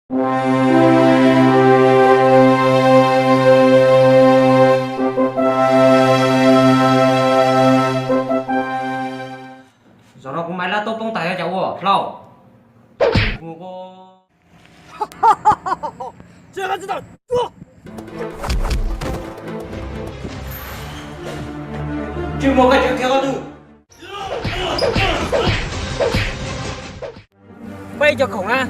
Giờ nó cũng mày là tôi bông tay cho cháu à, lâu. Cô có. 这个知道，坐。 Chứ một cái chuyện theo từ. Bay cho khổng an.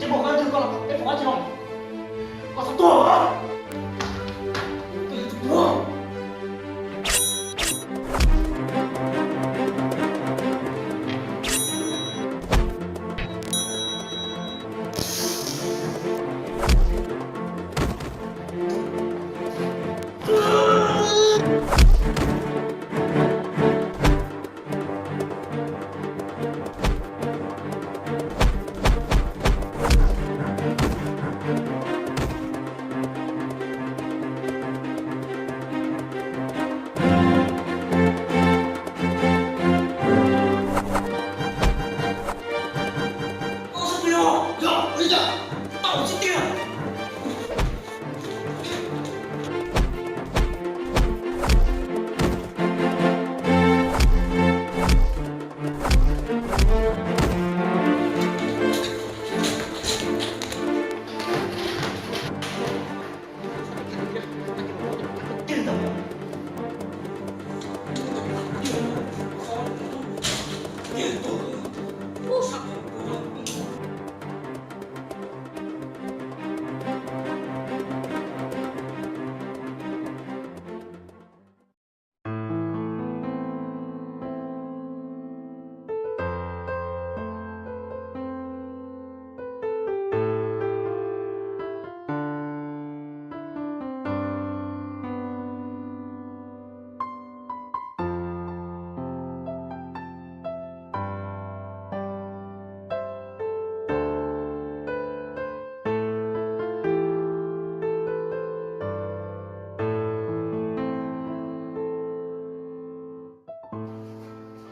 Chứ một cái thứ con là cái phó chứ không. Con sắp tua hả? Tua.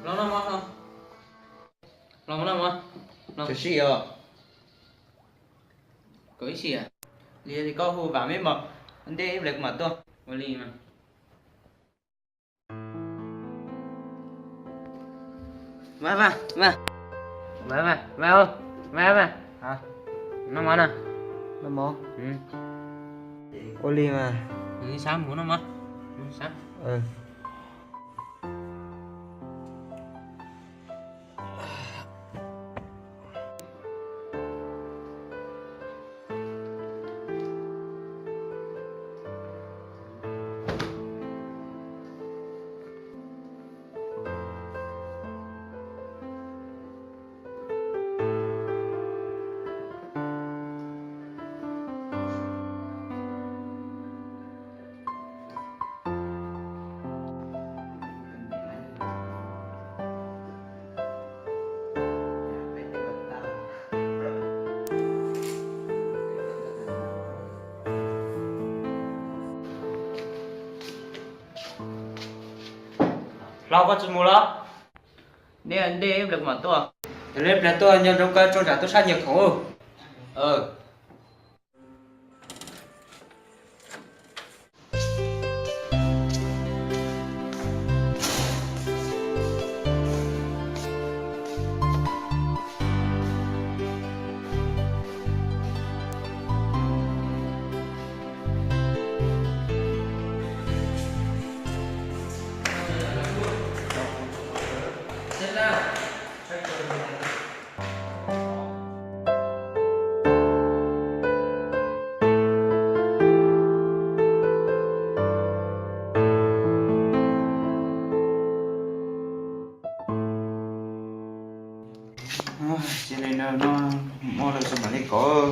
Lo nó mà không? Lo nó mà. Lo. Chứ gì à? Có ý gì à? Lìa thì có hù vào mấy mập. Anh đi em lực mật tôi. Có ly mà. Mà. Mẹ ơi. Mẹ. Hả? Nó mà nè. Nó mò. Ừ. Có liền à? Ini sam của nó mà. Sam. Ừ. lau có chừng mua đó Nè anh đi em được mà tôi. thế nên là tôi nhân trong cái cho trả tôi sai nhiều khổ Ờ. thế nào Cho nên nó mua được xong mà đi có.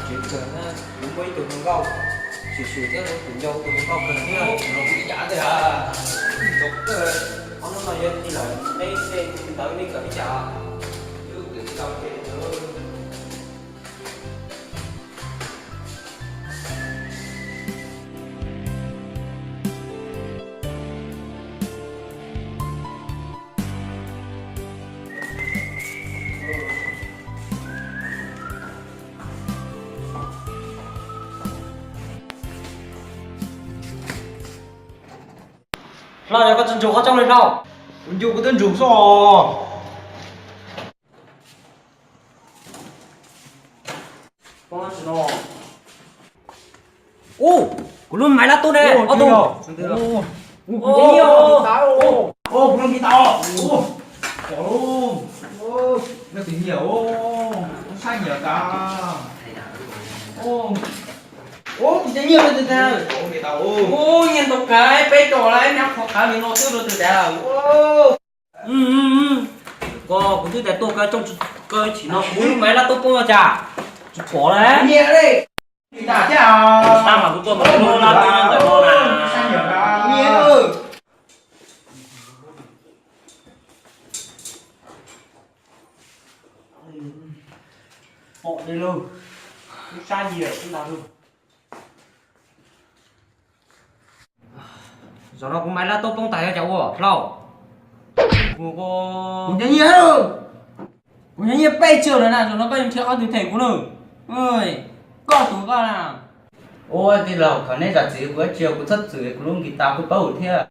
chuyện cần á cũng mấy tụi con câu xìu cái tụi dâu tụi con câu cần kia rồi cái giả thế à chụp cái ông nói đi lại đây đây tự đi cởi chợ chứ cái câu kia nữa. Lo cho con chân chủ có trong lên đâu? Con chú có tên chủ sao? Con chân nó. Ô, của luôn máy là tôi nè. Ô tôi. Ô, ô, con đi tao. Ô, ô, nó tính nhiều ô, sai nhiều cả. Ô, ô, tính nhiều từ từ. Ô, đi tao ô. Ô, nhìn một cái, bé trò lại nhóc học cả mình nó tiêu được từ đầu. Ô. Có cũng thứ để tôi cái trong cái chỉ nó muốn máy là tôi cũng chả. Chó đấy. Nhiều đi. Đi tao chào. Sao mà tôi mà nó là tôi tại nó là. Sai nhiều cả. Nhiều. Họ đi luôn. Sai nhiều không nào luôn. Giờ nó cũng máy là tôi không tại cho cháu à, lâu. Cũng nhớ nhiều. Cũng nhớ nhiều bây giờ là nào, nó bây giờ theo từ thể của nó. Ơi, có tụi con nào. Ôi thì là khả năng là chỉ bữa chiều cũng rất sự cũng luôn guitar cũng bầu thế à.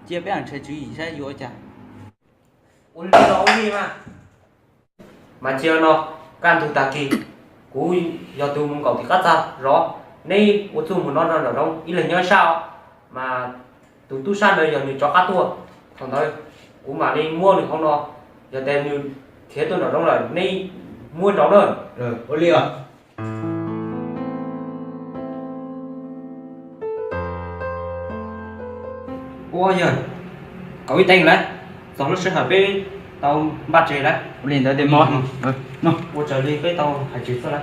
Chia bé ăn chơi chú ý sai vô chả. Ôi đi đâu đi mà. mà chiều nó can thủ ta kỳ cú do tôi muốn cầu thì cắt ra rõ nay một chung một non ở trong ý là nhớ sao mà từ tu san bây giờ mình cho cắt tua còn thôi cú mà đi mua được không nó giờ tên như thế tôi ở trong là nay mua đó rồi Rồi, ô liu à? ủa giờ có ý tên đấy xong nó sẽ hợp với tàu bắt chế đấy Lên tới đêm mòn. Nó. ủa trở đi với tàu hải chế sao đấy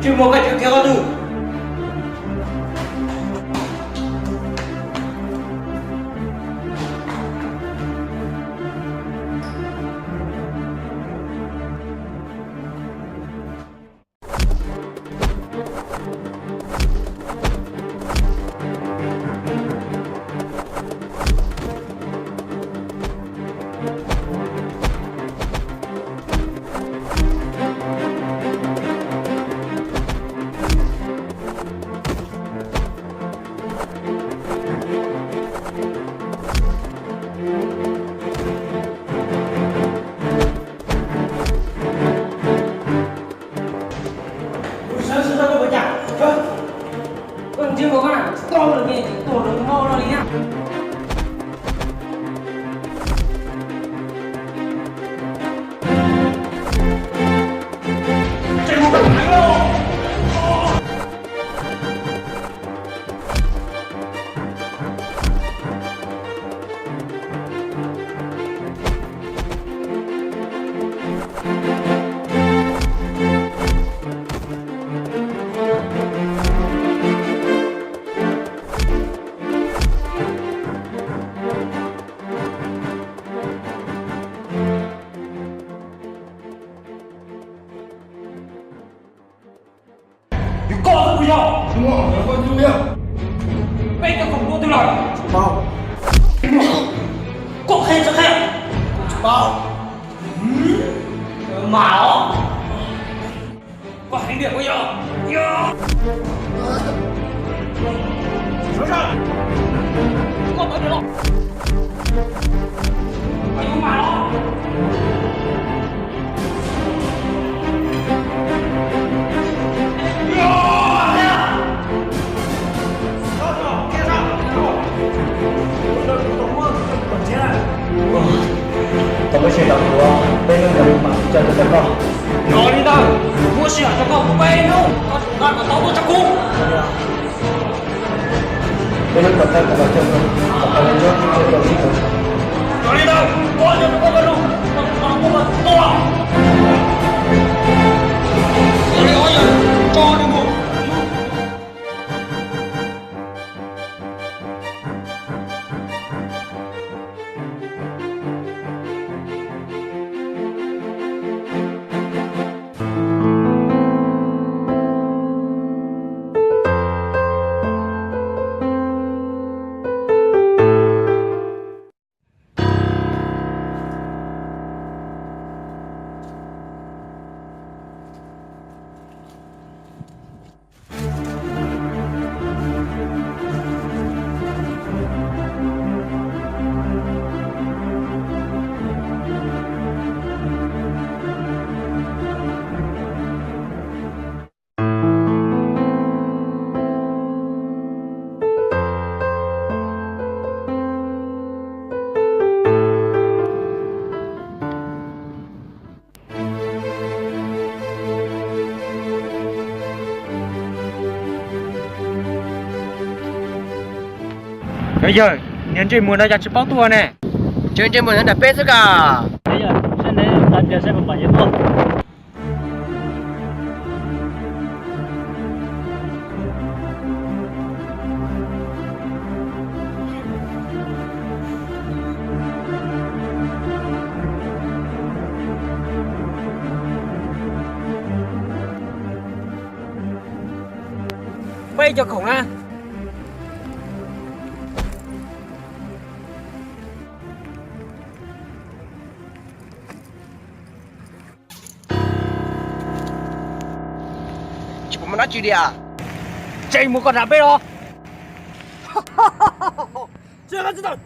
chứ một cái chuyện theo từ chưa có con nào to được gì tổ được ngon rồi nhá chạy một cái luôn con của nhau Đúng rồi, nó có chú miệng. bây giờ không có tôi lời Bao. có khen cho khen Bao. máu có hành điểm bây giờ sẵn sàng có tới được không mày không mà đó Tao mới xem đọc của bên lưng là mặt chân được không? nói đi tao mua sửa cho con bên đâu con có tao tôi chắc cung Bên lưng tập thân của mặt chân không? Tập thân lên trước, trên đầu chỉ cần. nói đi tao con cho con bên đâu con có mà to nói đi ôi cho đi một bây giờ nhân chơi muốn nó ra chụp bao tua nè chơi muốn nó đập bê sức à bây giờ xem đấy làm việc xem một bài diễn thôi. bây cho khổng á chỉ có nói chuyện đi à chạy một con đạp bê đó chưa có gì đâu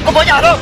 không có nhà đâu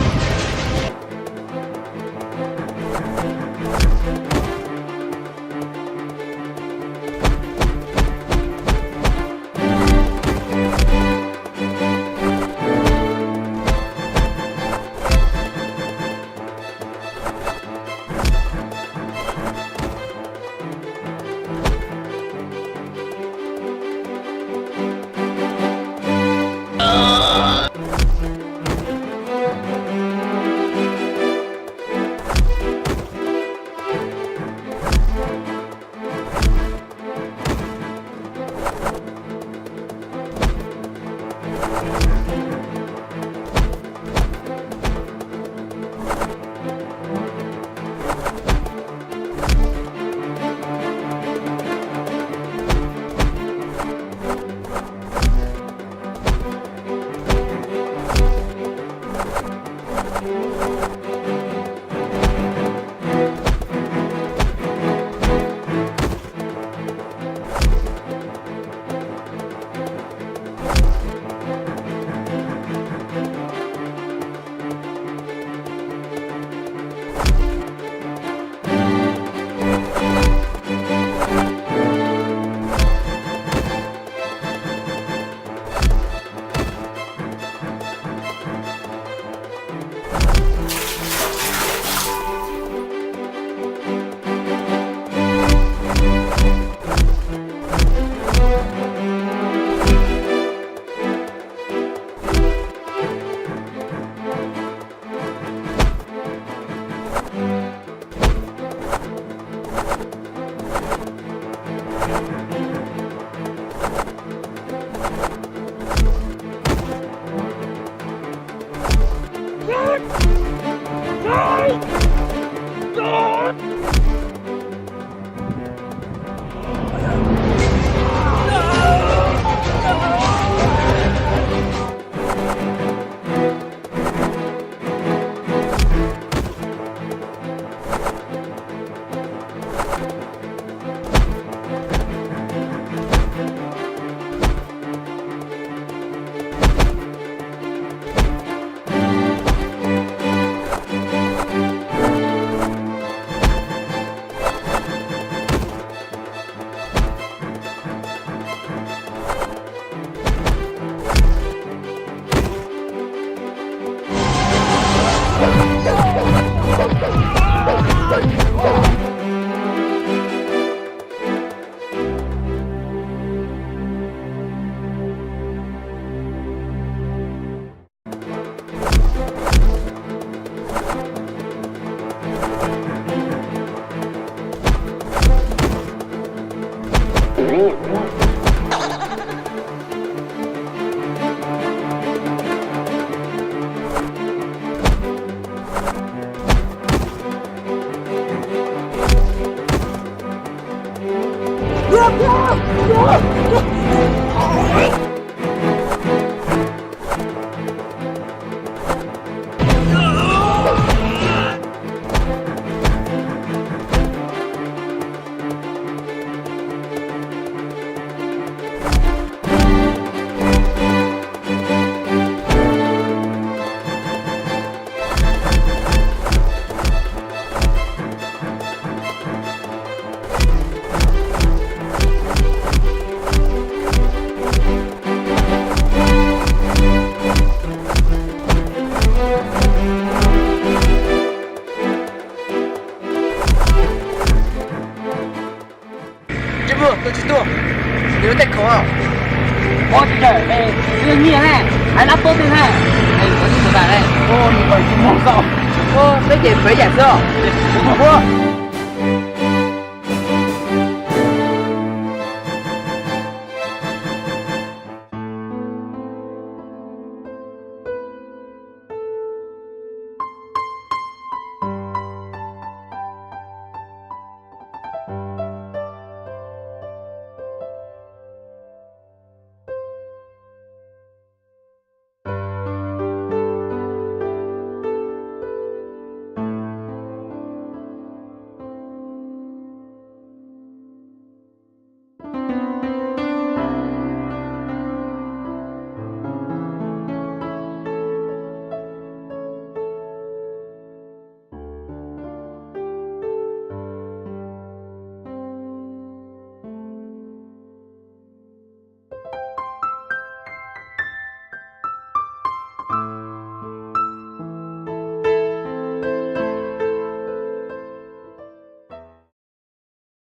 不，都去做，你们带口号。我这哎，这你呢？还拿包的呢？哎，我怎么办嘞？哦，你快去摸手。哦，没减肥减瘦，我。